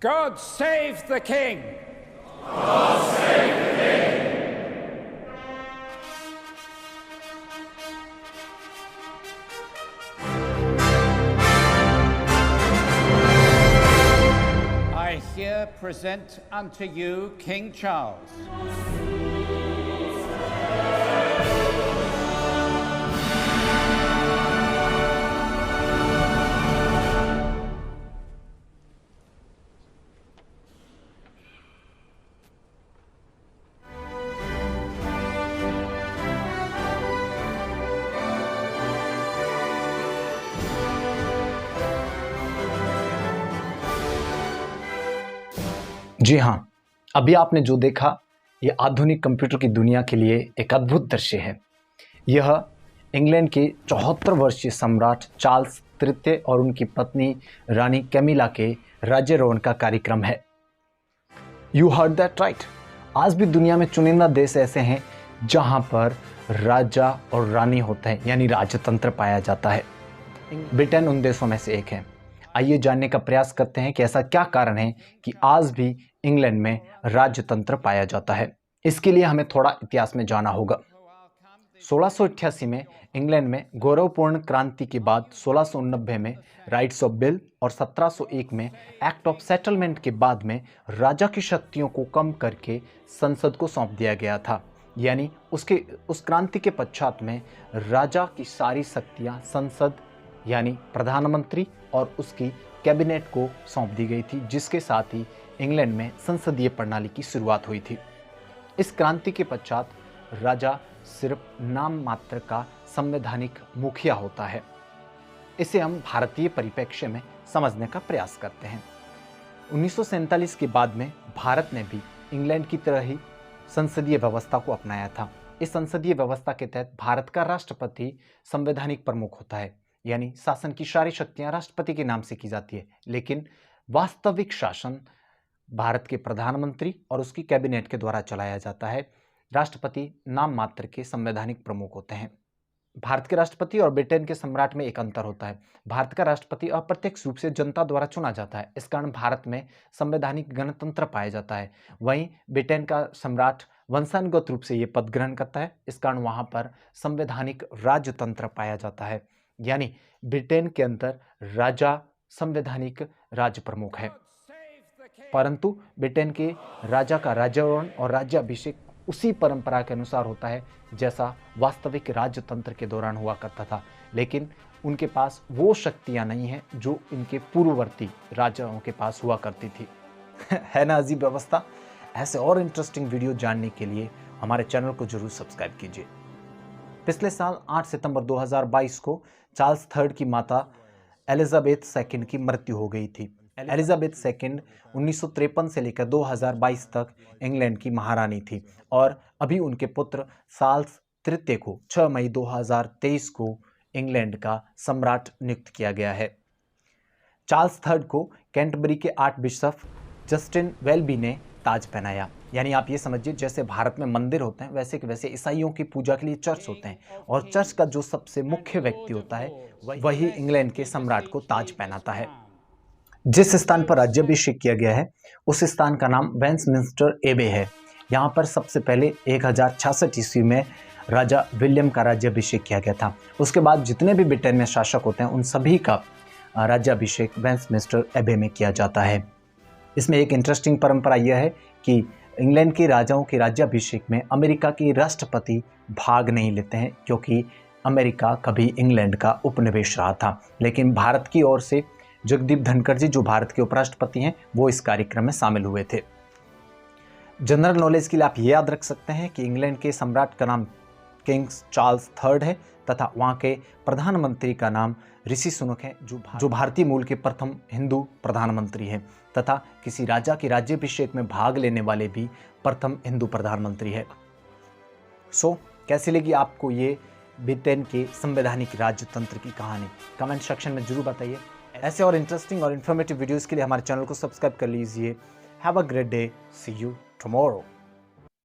God save the king! God save the king! I here present unto you King Charles. जी हाँ, अभी आपने जो देखा ये आधुनिक कंप्यूटर की दुनिया के लिए एक अद्भुत दृश्य है। यह इंग्लैंड के 74 वर्षीय सम्राट चार्ल्स तृतीय और उनकी पत्नी रानी कैमिला के राज्यारोहण का कार्यक्रम है। You heard that right. आज भी दुनिया में चुनिंदा देश ऐसे हैं जहां पर राजा और रानी होते हैं, यानी राजतंत्र पाया जाता है। ब्रिटेन उन देशों में से एक है। आइए जानने का प्रयास करते हैं कि ऐसा क्या कारण है कि आज भी इंग्लैंड में राजतंत्र पाया जाता है। इसके लिए हमें थोड़ा इतिहास में जाना होगा। 1688 में इंग्लैंड में गौरवपूर्ण क्रांति के बाद 1690 में राइट्स ऑफ बिल और 1701 में एक्ट ऑफ सेटलमेंट के बाद में राजा की शक्तियों को कम करके संसद को सौंप दिया गया था। यानी उस क्रांति के पश्चात में राजा की सारी शक्तियां संसद यानी प्रधानमंत्री और उसकी कैबिनेट को सौंप दी गई थी, जिसके साथ ही इंग्लैंड में संसदीय प्रणाली की शुरुआत हुई थी। इस क्रांति के पश्चात राजा सिर्फ नाम मात्र का संवैधानिक मुखिया होता है। इसे हम भारतीय परिप्रेक्ष्य में समझने का प्रयास करते हैं। 1947 के बाद में भारत ने भी इंग्लैंड की तरह ही संसदीय व्यवस्था को अपनाया था। इस संसदीय व्यवस्था के तहत भारत का राष्ट्रपति संवैधानिक प्रमुख होता है, यानी शासन की सारी शक्तियां राष्ट्रपति के नाम से की जाती है, लेकिन वास्तविक शासन भारत के प्रधानमंत्री और उसकी कैबिनेट के द्वारा चलाया जाता है। राष्ट्रपति नाम मात्र के संवैधानिक प्रमुख होते हैं। भारत के राष्ट्रपति और ब्रिटेन के सम्राट में एक अंतर होता है। भारत का राष्ट्रपति अप्रत्यक्ष रूप से जनता द्वारा चुना जाता है। इस कारण भारत में संवैधानिक गणतंत्र पाया जाता है। वहीं ब्रिटेन का सम्राट वंशानुगत रूप से ये पद ग्रहण करता है। इस कारण वहां पर संवैधानिक राजतंत्र पाया जाता है, यानी ब्रिटेन के अंदर राजा संवैधानिक राज प्रमुख है, परंतु ब्रिटेन के राजा का राज्यारोहण और राज्याभिषेक उसी परंपरा के अनुसार होता है जैसा वास्तविक राजतंत्र के दौरान हुआ करता था। लेकिन उनके पास वो शक्तियां नहीं हैं जो इनके पूर्ववर्ती राजाओं के पास हुआ करती थी। है ना अजीब व्यवस्था। ऐसे और इंटरेस्टिंग वीडियो जानने के लिए हमारे चैनल को जरूर सब्सक्राइब कीजिए। पिछले साल 8 सितंबर 2022 को चार्ल्स थर्ड की माता एलिजाबेथ सेकंड की मृत्यु हो गई थी। एलिजाबेथ सेकंड 1953 से लेकर 2022 तक इंग्लैंड की महारानी थी और अभी उनके पुत्र चार्ल्स तृतीय को 6 मई 2023 को इंग्लैंड का सम्राट नियुक्त किया गया है। चार्ल्स थर्ड को कैंटरबरी के आर्चबिशप जस्टिन वेलबी ने ताज पहनाया। यानी आप ये समझिए जैसे भारत में मंदिर होते हैं वैसे के वैसे ईसाइयों की पूजा के लिए चर्च होते हैं, और चर्च का जो सबसे मुख्य व्यक्ति होता है वही इंग्लैंड के सम्राट को ताज पहनाता है। जिस स्थान पर राज्याभिषेक किया गया है उस स्थान का नाम वेस्टमिंस्टर एबे है। यहाँ पर सबसे पहले 1066 ईस्वी में राजा विलियम का राज्याभिषेक किया गया था। उसके बाद जितने भी ब्रिटेन में शासक होते हैं उन सभी का राज्याभिषेक वेस्टमिंस्टर एबे में किया जाता है। इसमें एक इंटरेस्टिंग परंपरा यह है कि इंग्लैंड के राजाओं के राज्याभिषेक में अमेरिका के राष्ट्रपति भाग नहीं लेते हैं, क्योंकि अमेरिका कभी इंग्लैंड का उपनिवेश रहा था। लेकिन भारत की ओर से जगदीप धनखड़ जी, जो भारत के उपराष्ट्रपति हैं, वो इस कार्यक्रम में शामिल हुए थे। जनरल नॉलेज के लिए आप ये याद रख सकते हैं कि इंग्लैंड के सम्राट का नाम किंग चार्ल्स थर्ड है तथा वहाँ के प्रधानमंत्री का नाम ऋषि सुनक है, जो भारतीय मूल के प्रथम हिंदू प्रधानमंत्री हैं तथा किसी राजा के राज्याभिषेक में भाग लेने वाले भी प्रथम हिंदू प्रधानमंत्री है। कैसी लगी आपको ये ब्रिटेन के संवैधानिक राजतंत्र की कहानी? कमेंट सेक्शन में जरूर बताइए। ऐसे और इंटरेस्टिंग और इन्फॉर्मेटिव वीडियोस के लिए हमारे चैनल को सब्सक्राइब कर लीजिए। Have a great day, see you tomorrow.